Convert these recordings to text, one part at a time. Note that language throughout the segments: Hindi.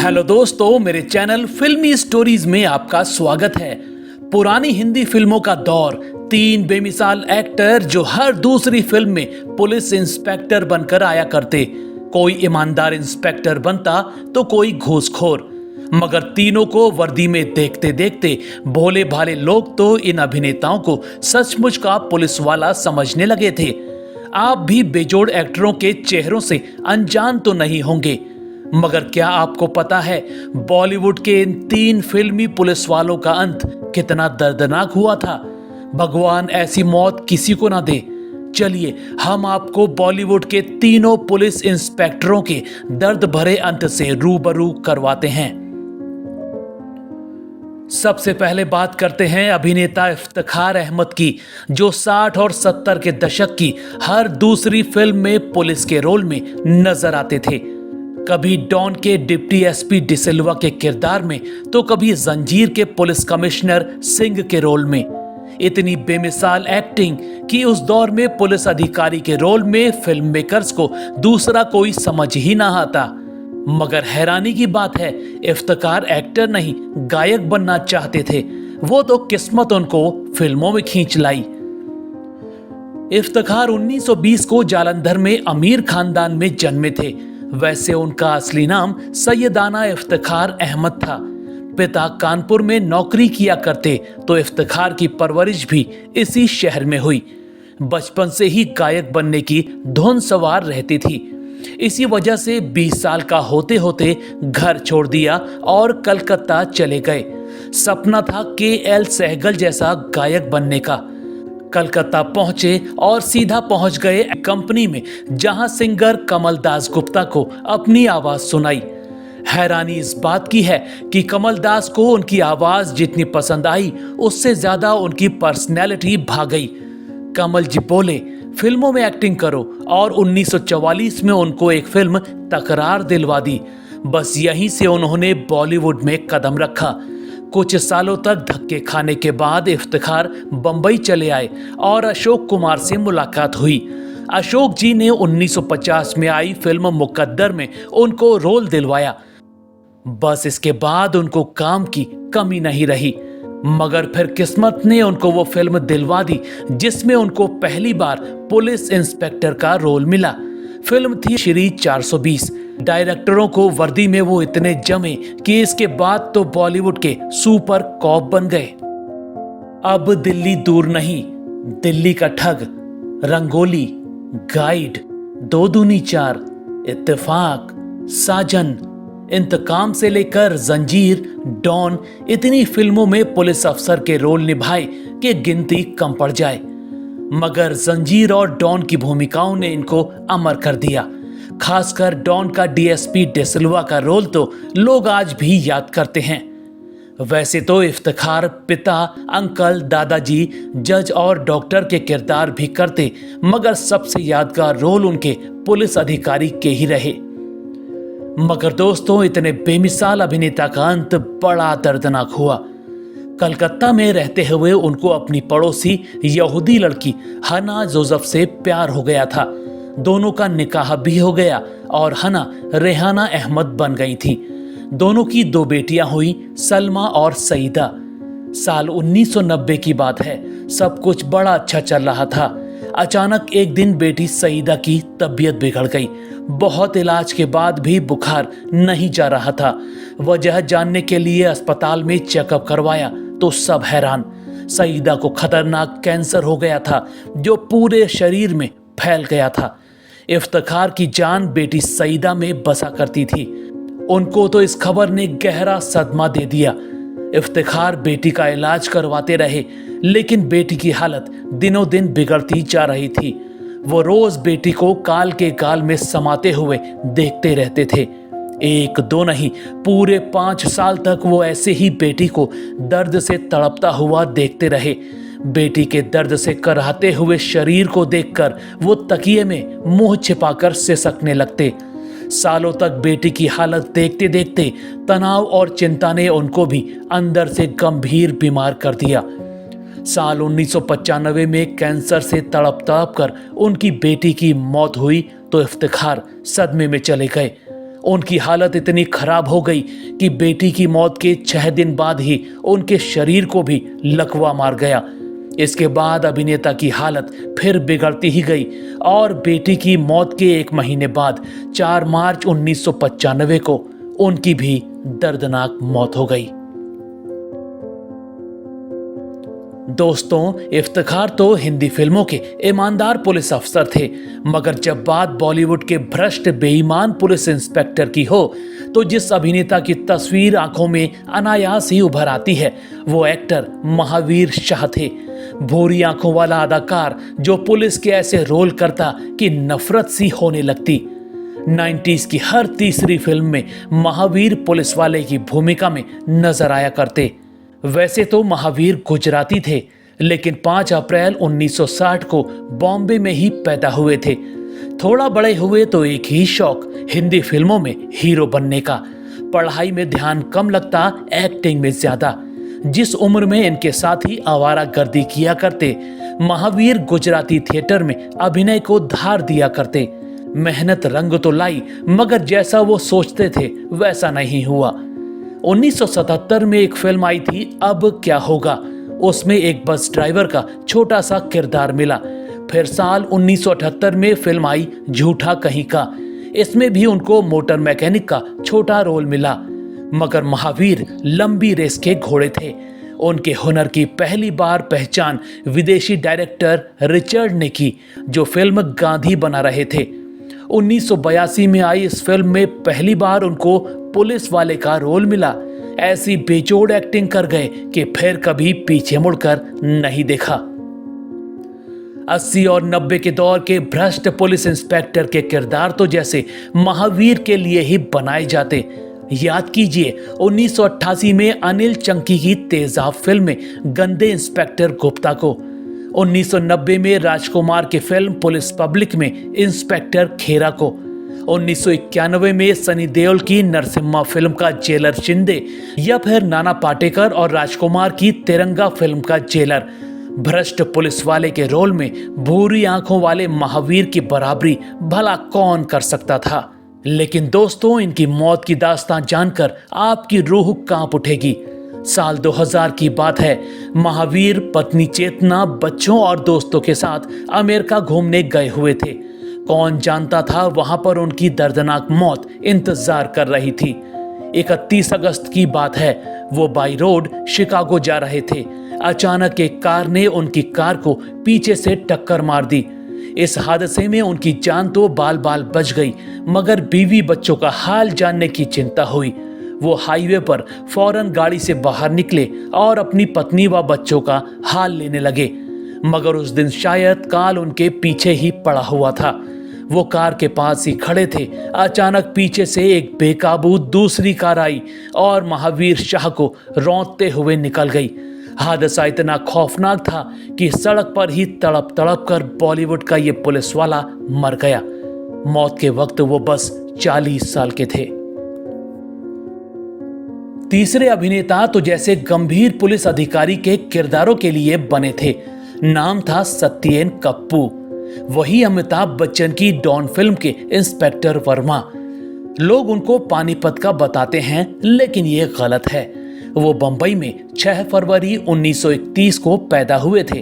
हेलो दोस्तों, मेरे चैनल फिल्मी स्टोरीज में आपका स्वागत है। पुरानी हिंदी फिल्मों का दौर, तीन बेमिसाल एक्टर जो हर दूसरी फिल्म में पुलिस इंस्पेक्टर बनकर आया करते। कोई ईमानदार इंस्पेक्टर बनता तो कोई घूसखोर, मगर तीनों को वर्दी में देखते देखते भोले भाले लोग तो इन अभिनेताओं को सचमुच का पुलिस वाला समझने लगे थे। आप भी बेजोड़ एक्टरों के चेहरों से अनजान तो नहीं होंगे, मगर क्या आपको पता है बॉलीवुड के इन तीन फिल्मी पुलिस वालों का अंत कितना दर्दनाक हुआ था। भगवान ऐसी मौत किसी को ना दे। चलिए हम आपको बॉलीवुड के तीनों पुलिस इंस्पेक्टरों के दर्द भरे अंत से रूबरू करवाते हैं। सबसे पहले बात करते हैं अभिनेता इफ्तिखार अहमद की, जो 60 और 70 के दशक की हर दूसरी फिल्म में पुलिस के रोल में नजर आते थे। कभी डॉन के डिप्टी एसपी डिसिल्वा के किरदार में तो कभी जंजीर के पुलिस कमिश्नर सिंह के रोल में। इतनी बेमिसाल एक्टिंग कि उस दौर में पुलिस अधिकारी के रोल में फिल्म मेकर्स को दूसरा कोई समझ ही ना आता। मगर हैरानी की बात है, इफ्तिखार एक्टर नहीं गायक बनना चाहते थे। वो तो किस्मत उनको फिल्मों में खींच लाई। इफ्तिखार 1920 को जालंधर में अमीर खानदान में जन्मे थे। वैसे उनका असली नाम सैयदाना इफ्तिखार अहमद था। पिता कानपुर में नौकरी किया करते तो इफ्तिखार की परवरिश भी इसी शहर में हुई। बचपन से ही गायक बनने की धुन सवार रहती थी। इसी वजह से 20 साल का होते होते घर छोड़ दिया और कलकत्ता चले गए। सपना था KL सहगल जैसा गायक बनने का। कलकत्ता पहुंचे और सीधा पहुंच गए कंपनी में, जहां सिंगर कमल दास गुप्ता को अपनी आवाज सुनाई। हैरानी इस बात की है कि कमल दास को उनकी आवाज जितनी पसंद आई, उससे ज्यादा उनकी पर्सनैलिटी भा गई। कमल जी बोले, फिल्मों में एक्टिंग करो, और 1944 में उनको एक फिल्म तकरार दिलवा दी। बस यहीं से उन्होंने बॉलीवुड में कदम रखा। कुछ सालों तक धक्के खाने के बाद इफ्तिखार बंबई चले आए और अशोक कुमार से मुलाकात हुई। अशोक जी ने 1950 में आई फिल्म मुकद्दर में उनको रोल दिलवाया। बस इसके बाद उनको काम की कमी नहीं रही। मगर फिर किस्मत ने उनको वो फिल्म दिलवा दी जिसमें उनको पहली बार पुलिस इंस्पेक्टर का रोल मिला। फिल्म थी श्री 420। डायरेक्टरों को वर्दी में वो इतने जमे कि इसके बाद तो बॉलीवुड के सुपर कॉप बन गए। अब दिल्ली दूर नहीं, दिल्ली का ठग, रंगोली, गाइड, 2 दूनी 4, इत्तेफाक, साजन, इंतकाम से लेकर जंजीर, डॉन, इतनी फिल्मों में पुलिस अफसर के रोल निभाए कि गिनती कम पड़ जाए। मगर जंजीर और डॉन की भूमिकाओं ने इनको अमर कर दिया। खासकर डॉन का डीएसपी डिसिल्वा का रोल तो लोग आज भी याद करते हैं। वैसे तो इफ्तिखार पिता, अंकल, दादाजी, जज और डॉक्टर के किरदार भी करते, मगर सबसे यादगार रोल उनके पुलिस अधिकारी के ही रहे। मगर दोस्तों, इतने बेमिसाल अभिनेता का अंत बड़ा दर्दनाक हुआ। कलकत्ता में रहते हुए उनको अपनी पड़ोसी यहूदी लड़की हना जोसेफ से प्यार हो गया था। दोनों का निकाह भी हो गया और हना रेहाना अहमद बन गई थी। दोनों की 2 बेटियां हुई, सलमा और सईदा। साल 1990 की बात है। सब कुछ बड़ा अच्छा चल रहा था। अचानक एक दिन बेटी सईदा की तबीयत बिगड़ गई। बहुत इलाज के बाद भी बुखार नहीं जा रहा था। वजह जानने के लिए अस्पताल में चेकअप करवाया तो सब हैरान। सईदा को खतरनाक कैंसर हो गया था जो पूरे शरीर में फैल गया था। इफ्तिखार की जान बेटी सईदा में बसा करती थी। उनको तो इस खबर ने गहरा सदमा दे दिया। इफ्तिखार बेटी का इलाज करवाते रहे, लेकिन बेटी की हालत दिनों दिन बिगड़ती जा रही थी। वो रोज बेटी को काल के गाल में समाते हुए देखते रहते थे। 1-2 नहीं, पूरे 5 साल तक वो ऐसे ही बेटी को दर्द से तड़पता हुआ देखते रहे। बेटी के दर्द से कराहते हुए शरीर को देखकर वो तकिए में मुंह छिपाकर सिसकने लगते। सालों तक बेटी की हालत देखते देखते तनाव और चिंता ने उनको भी अंदर से गंभीर बीमार कर दिया। साल 1995 में कैंसर से तड़प कर उनकी बेटी की मौत हुई तो इफ्तिखार सदमे में चले गए। उनकी हालत इतनी खराब हो गई कि बेटी की मौत के 6 दिन बाद ही उनके शरीर को भी लकवा मार गया। इसके बाद अभिनेता की हालत फिर बिगड़ती ही गई और बेटी की मौत के 1 महीने बाद 4 मार्च 1995 को उनकी भी दर्दनाक मौत हो गई। दोस्तों, इफ्तिखार तो हिंदी फिल्मों के ईमानदार पुलिस अफसर थे, मगर जब बात बॉलीवुड के भ्रष्ट बेईमान पुलिस इंस्पेक्टर की हो तो जिस अभिनेता की तस्वीर आंखों में अनायास ही उभर आती है वो एक्टर महावीर शाह थे। भूरी आंखों वाला अदाकार जो पुलिस के ऐसे रोल करता कि नफरत सी होने लगती। 90s की हर तीसरी फिल्म में महावीर पुलिस वाले की भूमिका में नजर आया करते। वैसे तो महावीर गुजराती थे, लेकिन 5 अप्रैल 1960 को बॉम्बे में ही पैदा हुए थे। थोड़ा बड़े हुए तो एक ही शौक, हिंदी फिल्मों में हीरो बनने का। पढ़ाई में ध्यान कम लगता, एक्टिंग में ज्यादा। जिस उम्र में इनके साथी आवारागर्दी किया करते, महावीर गुजराती थिएटर में अभिनय को धार दिया करते। मेहनत रंग तो लाई, मगर जैसा वो सोचते थे वैसा नहीं हुआ। 1977 में एक फिल्म आई थी, अब क्या होगा। उसमें एक बस ड्राइवर का छोटा सा किरदार मिला। फिर साल 1978 में फिल्म आई झूठा कहीं का। इसमें भी उनको मोटर मैकेनिक का छोटा रोल मिला। मगर महावीर लंबी रेस के घोड़े थे। उनके हुनर की पहली बार पहचान विदेशी डायरेक्टर रिचर्ड ने की, जो फिल्म गांधी बना रहे थे। 1982 में आई इस फिल्म में पहली बार उनको पुलिस वाले का रोल मिला। ऐसी बेजोड़ एक्टिंग कर गए कि फिर कभी पीछे मुड़कर नहीं देखा। 80 और 90 के दौर के भ्रष्ट पुलिस इंस्पेक्टर के किरदार तो जैसे महावीर के लिए ही बनाए जाते। याद कीजिए 1988 में अनिल चंकी की तेजाब फिल्म में गंदे इंस्पेक्टर गुप्ता को, 1990 में राजकुमार की फिल्म पुलिस पब्लिक में इंस्पेक्टर खेरा को, 1991 में सनी देओल की नरसिम्हा फिल्म का जेलर शिंदे, या फिर नाना पाटेकर और राजकुमार की तिरंगा फिल्म का जेलर। भ्रष्ट पुलिस वाले के रोल में भूरी आंखों वाले महावीर की बराबरी भला कौन कर सकता था। लेकिन दोस्तों, इनकी मौत की दास्तान जानकर आपकी रूह कांप उठेगी। साल 2000 की बात है। महावीर पत्नी चेतना, बच्चों और दोस्तों के साथ अमेरिका घूमने गए हुए थे। कौन जानता था वहां पर उनकी दर्दनाक मौत इंतजार कर रही थी। 31 अगस्त की बात है। वो बाई रोड शिकागो जा रहे थे। अचानक एक कार ने उनकी कार को पीछे से टक्कर मार दी। इस हादसे में उनकी जान तो बाल बाल बच गई, मगर बीवी बच्चों का हाल जानने की चिंता हुई। वो हाईवे पर फौरन गाड़ी से बाहर निकले और अपनी पत्नी व बच्चों का हाल लेने लगे। मगर उस दिन शायद काल उनके पीछे ही पड़ा हुआ था। वो कार के पास ही खड़े थे। अचानक पीछे से एक बेकाबू दूसरी कार आई और महावीर शाह को रौंदते हुए निकल गई। हादसा इतना खौफनाक था कि सड़क पर ही तड़प तड़प कर बॉलीवुड का ये पुलिस वाला मर गया। मौत के वक्त वो बस 40 साल के थे। तीसरे अभिनेता तो जैसे गंभीर पुलिस अधिकारी के किरदारों के लिए बने थे। नाम था सत्येन कप्पू। वही अमिताभ बच्चन की डॉन फिल्म के इंस्पेक्टर वर्मा। लोग उनको पानीपत का बताते हैं, लेकिन ये गलत है। वो बंबई में 6 फरवरी 1931 को पैदा हुए थे।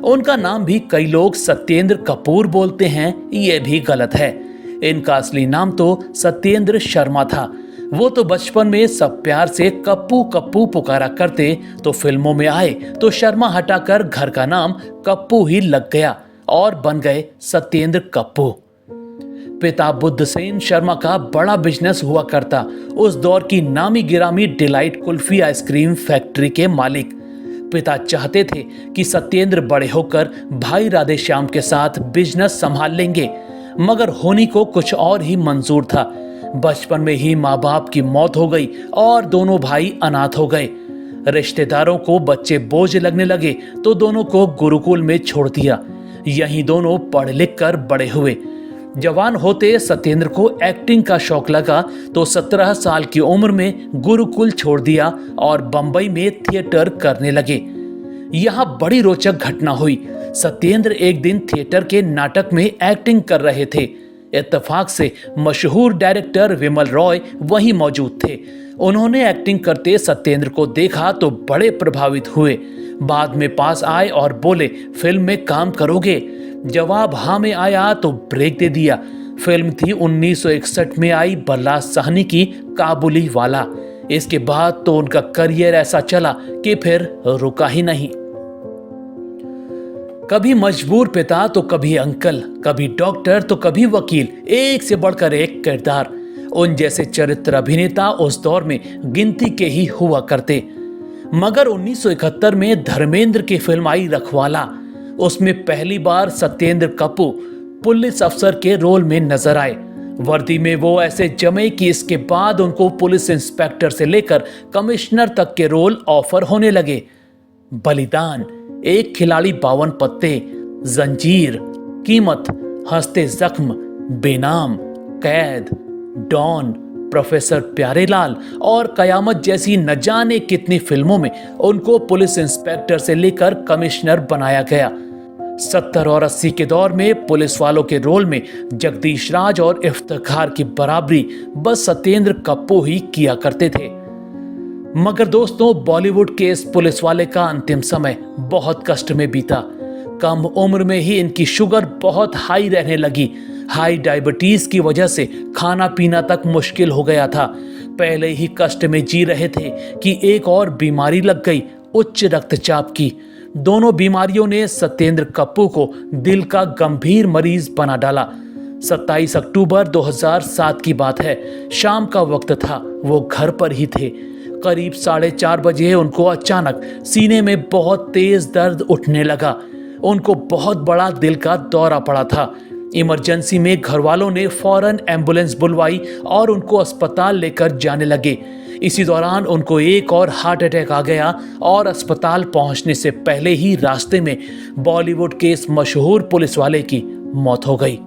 उनका नाम भी कई लोग सत्येंद्र कपूर बोलते हैं, ये भी गलत है। इनका असली नाम तो सत्येंद्र शर्मा था। वो तो बचपन में सब प्यार से कप्पू कप्पू पुकारा करते, तो फिल्मों में आए तो शर्मा हटाकर घर का नाम कप्पू ही लग गया और बन गए सत्येंद्र कप्पू। पिता बुद्धसेन शर्मा का बड़ा बिजनेस हुआ करता। उस दौर की नामी गिरामी डिलाइट कुल्फी आइसक्रीम फैक्ट्री के मालिक। पिता चाहते थे कि सत्येंद्र बड़े होकर भाई राधेश्याम के साथ बिजनेस संभाल लेंगे, मगर होनी को कुछ और ही मंजूर था। बचपन में ही माँ बाप की मौत हो गई और दोनों भाई अनाथ हो गए। रिश्तेदारों को बच्चे बोझ लगने लगे तो दोनों को गुरुकुल में छोड़ दिया। यहीं दोनों पढ़ लिख कर बड़े हुए। जवान होते सत्येंद्र को एक्टिंग का शौक लगा तो 17 साल की उम्र में गुरुकुल छोड़ दिया और बंबई में थिएटर करने लगे। यहाँ बड़ी रोचक घटना हुई। सत्येंद्र एक दिन थिएटर के नाटक में एक्टिंग कर रहे थे। इत्तेफाक से मशहूर डायरेक्टर विमल रॉय वहीं मौजूद थे। उन्होंने एक्टिंग करते सत्येंद्र को देखा तो बड़े प्रभावित हुए। बाद में पास आए और बोले, फिल्म में काम करोगे? जवाब हाँ में आया तो ब्रेक दे दिया। फिल्म थी 1961 में आई बल्ला साहनी की काबुली वाला। इसके बाद तो उनका करियर ऐसा चला कि फिर रुका ही नहीं। कभी मजबूर पिता तो कभी अंकल, कभी डॉक्टर तो कभी वकील, एक से बढ़कर एक किरदार। उन जैसे चरित्र अभिनेता उस दौर में गिनती के ही हुआ करते। मगर 1971 में धर्मेंद्र की फिल्म आई रखवाला। उसमें पहली बार सत्येंद्र कपूर पुलिस अफसर के रोल में नजर आए। वर्दी में वो ऐसे जमे कि इसके बाद उनको पुलिस इंस्पेक्टर से लेकर कमिश्नर तक के रोल ऑफर होने लगे। बलिदान, एक खिलाड़ी 52 पत्ते, जंजीर, कीमत, हंसते जख्म, बेनाम, कैद, डॉन, प्रोफेसर प्यारेलाल और कयामत जैसी न जाने कितनी फिल्मों में उनको पुलिस इंस्पेक्टर से लेकर कमिश्नर बनाया गया। 70 और 80 के दौर में पुलिस वालों के रोल में जगदीश राज और इफ्तिखार की बराबरी बस सत्येंद्र कपूर ही किया करते थे। मगर दोस्तों, बॉलीवुड के इस पुलिस वाले का अंतिम समय बहुत कष्ट में बीता। कम उम्र में ही इनकी शुगर बहुत हाई रहने लगी। हाई डायबिटीज की वजह से खाना पीना तक मुश्किल हो गया था। पहले ही कष्ट में जी रहे थे कि एक और बीमारी लग गई, उच्च रक्तचाप की। दोनों बीमारियों ने सत्येंद्र कपूर को दिल का गंभीर मरीज बना डाला। 27 अक्टूबर 2007 की बात है। शाम का वक्त था, वो घर पर ही थे। करीब 4:30 बजे उनको अचानक सीने में बहुत तेज दर्द उठने लगा। उनको बहुत बड़ा दिल का दौरा पड़ा था। इमरजेंसी में घर वालों ने फौरन एम्बुलेंस बुलवाई और उनको अस्पताल लेकर जाने लगे। इसी दौरान उनको एक और हार्ट अटैक आ गया और अस्पताल पहुंचने से पहले ही रास्ते में बॉलीवुड के इस मशहूर पुलिस वाले की मौत हो गई।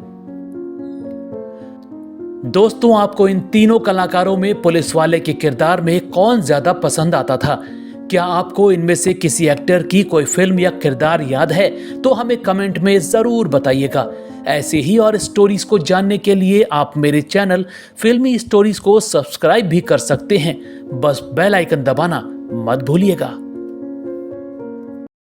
दोस्तों, आपको इन तीनों कलाकारों में पुलिस वाले के किरदार में कौन ज्यादा पसंद आता था? क्या आपको इनमें से किसी एक्टर की कोई फिल्म या किरदार याद है? तो हमें कमेंट में जरूर बताइएगा। ऐसे ही और स्टोरीज को जानने के लिए आप मेरे चैनल फिल्मी स्टोरीज को सब्सक्राइब भी कर सकते हैं। बस बेल आइकन दबाना मत भूलिएगा।